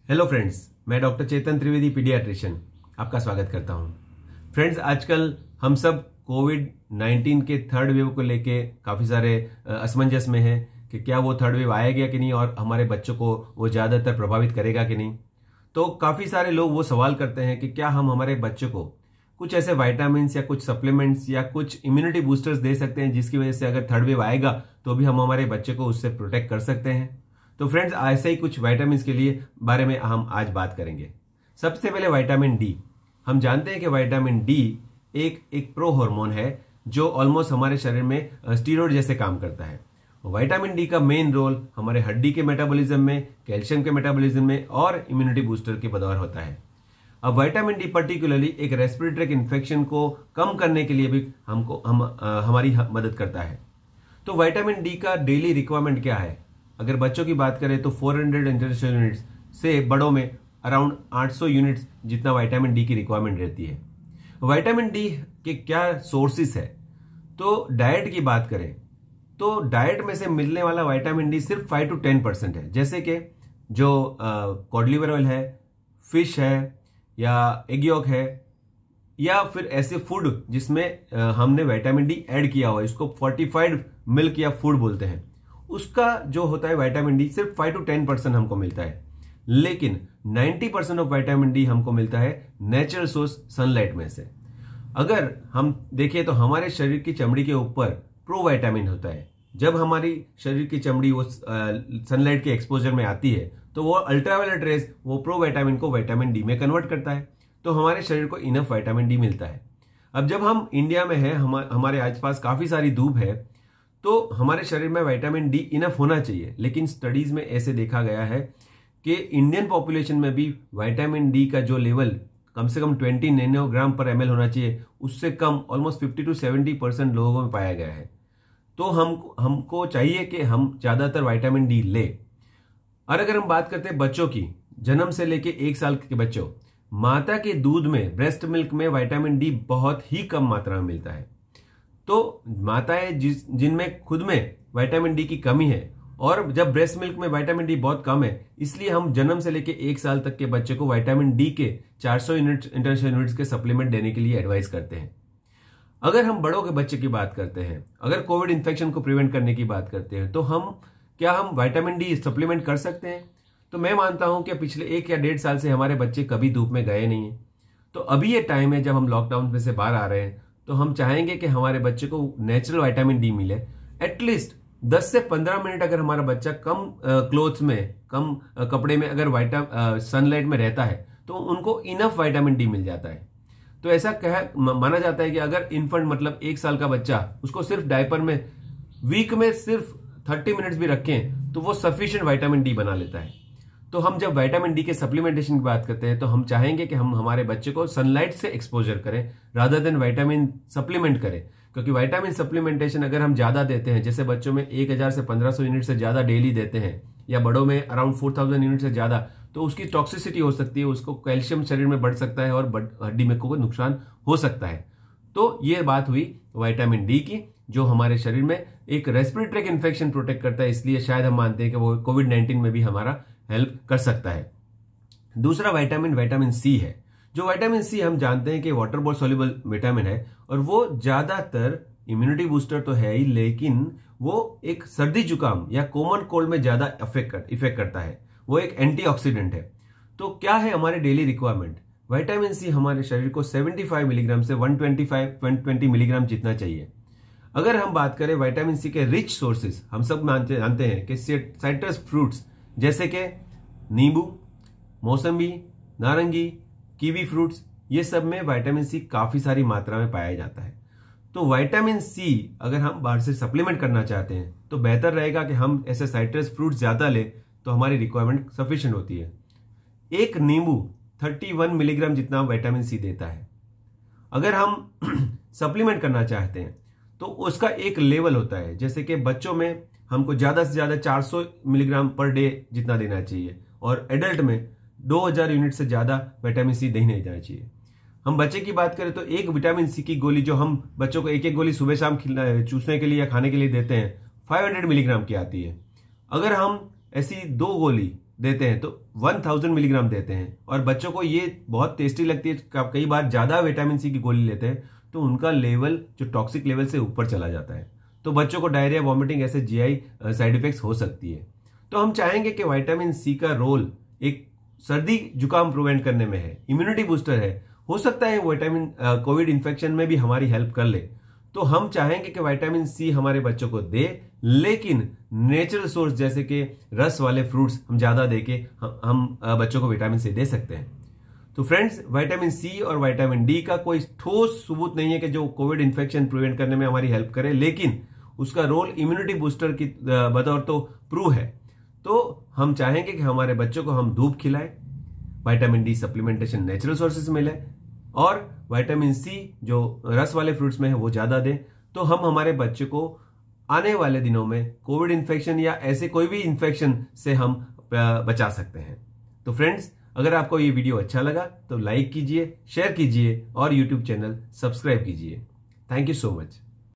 Hello friends, मैं doctor चेतन Trivedi paediatrician आपका स्वागत करता हूं। फ्रेंड्स, आजकल हम सब कोविड-19 के थर्ड वेव को लेके काफ़ी सारे असमंजस में हैं कि क्या वो थर्ड वेव आएगा कि नहीं और हमारे बच्चों को वो ज़्यादातर प्रभावित करेगा कि नहीं। तो काफ़ी सारे लोग वो सवाल करते हैं कि क्या हम हमारे बच्चों को कुछ ऐसे वाइटामिन्स या कुछ सप्लीमेंट्स या कुछ इम्यूनिटी बूस्टर्स दे सकते हैं जिसकी वजह से अगर थर्ड वेव आएगा तो भी हम हमारे बच्चे को उससे प्रोटेक्ट कर सकते हैं। तो फ्रेंड्स, ऐसे ही कुछ विटामिन के लिए बारे में हम आज बात करेंगे। सबसे पहले विटामिन डी। हम जानते हैं कि विटामिन डी एक प्रो हार्मोन है जो ऑलमोस्ट हमारे शरीर में स्टीरॉयड जैसे काम करता है। विटामिन डी का मेन रोल हमारे हड्डी के मेटाबॉलिज्म में, कैल्शियम के मेटाबॉलिज्म में और इम्यूनिटी बूस्टर के बतौर होता है। अब विटामिन डी पर्टिकुलरली एक रेस्पिरेटरी इन्फेक्शन को कम करने के लिए भी हमारी मदद करता है। तो विटामिन डी का डेली रिक्वायरमेंट क्या है? अगर बच्चों की बात करें तो 400 इंटरनेशनल यूनिट्स से बड़ों में अराउंड 800 यूनिट्स जितना विटामिन डी की रिक्वायरमेंट रहती है। विटामिन डी के क्या सोर्सेस है? तो डाइट की बात करें तो डाइट में से मिलने वाला विटामिन डी सिर्फ 5 to 10% है। जैसे कि जो कॉड लिवर ऑयल है, फिश है या एग यॉक है या फिर ऐसे फूड जिसमें हमने विटामिन डी ऐड किया हुआ है, इसको फोर्टिफाइड मिल्क या फूड बोलते हैं, उसका जो होता है विटामिन डी सिर्फ 5 to 10% हमको मिलता है। लेकिन 90% ऑफ विटामिन डी हमको मिलता है नेचुरल सोर्स सनलाइट में से। अगर हम देखें तो हमारे शरीर की चमड़ी के ऊपर प्रो विटामिन होता है। जब हमारी शरीर की चमड़ी वो सनलाइट के एक्सपोजर में आती है तो वो अल्ट्रावायलेट रेज वो प्रो विटामिन को विटामिन डी में कन्वर्ट करता है, तो हमारे शरीर को इनफ विटामिन डी मिलता है। अब जब हम इंडिया में हैं, हमारे आसपास काफी सारी धूप है, तो हमारे शरीर में विटामिन डी इनफ होना चाहिए। लेकिन स्टडीज में ऐसे देखा गया है कि इंडियन पॉपुलेशन में भी विटामिन डी का जो लेवल कम से कम 20 नैनोग्राम पर ml होना चाहिए, उससे कम ऑलमोस्ट 50 to 70% लोगों में पाया गया है। तो हमको चाहिए कि हम ज्यादातर विटामिन डी ले। और अगर हम बात करते हैं बच्चों की, जन्म से लेके 1 साल के बच्चों, माता के दूध में, ब्रेस्ट मिल्क में विटामिन डी बहुत ही कम मात्रा में मिलता है। तो माताएं जिनमें खुद में विटामिन डी की कमी है और जब ब्रेस्ट मिल्क में विटामिन डी बहुत कम है, इसलिए हम जन्म से लेकर 1 साल तक के बच्चे को विटामिन डी के 400 यूनिट इंटरनेशनल यूनिट्स के सप्लीमेंट देने के लिए एडवाइस करते हैं। अगर हम बड़ों के बच्चे की बात करते हैं, अगर कोविड इन्फेक्शन को प्रिवेंट करने की बात करते हैं, तो हम विटामिन डी सप्लीमेंट कर सकते हैं? तो मैं मानता हूं कि पिछले 1 या 1.5 साल से हमारे बच्चे कभी धूप में गए नहीं है। तो अभी ये टाइम है जब हम लॉकडाउन में से बाहर आ रहे हैं, तो हम चाहेंगे कि हमारे बच्चे को नेचुरल विटामिन डी मिले। एटलीस्ट 10 से 15 मिनट अगर हमारा बच्चा कम क्लोथ्स में, कम कपड़े में अगर सनलाइट में रहता है तो उनको इनफ विटामिन डी मिल जाता है। तो ऐसा माना जाता है कि अगर इन्फेंट मतलब 1 साल का बच्चा, उसको सिर्फ डायपर में वीक में सिर्फ 30 मिनट्स भी रखें तो वो सफिशिएंट विटामिन डी बना लेता है। तो हम जब विटामिन डी के सप्लीमेंटेशन की बात करते हैं तो हम चाहेंगे कि हम हमारे बच्चे को सनलाइट से एक्सपोजर करें रादर देन विटामिन सप्लीमेंट करें। क्योंकि विटामिन सप्लीमेंटेशन अगर हम ज्यादा देते हैं, जैसे बच्चों में 1000 से 1500 यूनिट से ज्यादा डेली देते हैं या बड़ों में अराउंड 4000 यूनिट से ज्यादा, तो उसकी टॉक्सिसिटी हो सकती है, उसको कैल्शियम शरीर में बढ़ सकता है और हड्डी में को नुकसान हो सकता है। तो ये बात हुई विटामिन डी की, जो हमारे शरीर में एक रेस्पिरेटरी इन्फेक्शन प्रोटेक्ट करता है, इसलिए शायद हम मानते हैं कि वो कोविड-19 में भी हमारा हेल्प कर सकता है। दूसरा विटामिन सी है। जो विटामिन सी हम जानते हैं कि वाटर बॉल सॉल्युबल विटामिन है और वो ज्यादातर इम्यूनिटी बूस्टर तो है ही, लेकिन वो एक सर्दी जुकाम या कॉमन कोल्ड में ज्यादा इफेक्ट करता है। वो एक एंटीऑक्सीडेंट है। तो क्या है हमारे डेली रिक्वायरमेंट? विटामिन सी हमारे शरीर को 75 मिलीग्राम से 120 मिलीग्राम जितना चाहिए। अगर हम बात करें विटामिन सी के रिच सोर्सेस, हम सब जानते हैं कि साइट्रस फ्रूट्स जैसे कि नींबू, मौसम्बी, नारंगी, कीवी फ्रूट्स, ये सब में विटामिन सी काफी सारी मात्रा में पाया जाता है। तो विटामिन सी अगर हम बाहर से सप्लीमेंट करना चाहते हैं तो बेहतर रहेगा कि हम ऐसे साइट्रस फ्रूट्स ज्यादा ले, तो हमारी रिक्वायरमेंट सफिशिएंट होती है। एक नींबू 31 मिलीग्राम जितना विटामिन सी देता है। अगर हम सप्लीमेंट करना चाहते हैं तो उसका एक लेवल होता है, जैसे कि बच्चों में हमको ज्यादा से ज्यादा 400 मिलीग्राम पर डे जितना देना चाहिए और एडल्ट में 2000 यूनिट से ज्यादा विटामिन सी नहीं देना चाहिए। हम बच्चे की बात करें तो एक विटामिन सी की गोली जो हम बच्चों को एक गोली सुबह शाम चूसने के लिए या खाने के लिए देते हैं 500 मिलीग्राम की आती है। अगर हम ऐसी 2 गोली देते हैं तो 1000 मिलीग्राम देते हैं, और बच्चों को ये बहुत टेस्टी लगती है। कई बार ज्यादा विटामिन सी की गोली लेते हैं तो उनका लेवल जो टॉक्सिक लेवल से ऊपर चला जाता है, तो बच्चों को डायरिया, वॉमिटिंग ऐसे जीआई साइड इफेक्ट्स हो सकती है। तो हम चाहेंगे कि विटामिन सी का रोल एक सर्दी जुकाम प्रिवेंट करने में है, इम्यूनिटी बूस्टर है। हो सकता है विटामिन कोविड इन्फेक्शन में भी हमारी हेल्प कर ले, तो हम चाहेंगे कि विटामिन सी हमारे बच्चों को दे, लेकिन नेचुरल सोर्स जैसे कि रस वाले फ्रूट्स हम ज्यादा दे के हम बच्चों को विटामिन सी दे सकते हैं। तो फ्रेंड्स, विटामिन सी और विटामिन डी का कोई ठोस सबूत नहीं है कि जो कोविड इन्फेक्शन प्रिवेंट करने में हमारी हेल्प करे, लेकिन उसका रोल इम्यूनिटी बूस्टर की बतौर तो प्रूव है। तो हम चाहेंगे कि हमारे बच्चों को हम धूप खिलाएं, vitamin D supplementation natural sources मिले, और विटामिन सी जो रस वाले फ्रूट्स में है वो ज्यादा दें, तो हम हमारे बच्चे को आने वाले दिनों में कोविड इन्फेक्शन या ऐसे कोई भी इन्फेक्शन से हम बचा सकते हैं। तो फ्रेंड्स, अगर आपको ये वीडियो अच्छा लगा तो लाइक कीजिए, शेयर कीजिए और यूट्यूब चैनल सब्सक्राइब कीजिए। Thank you so much.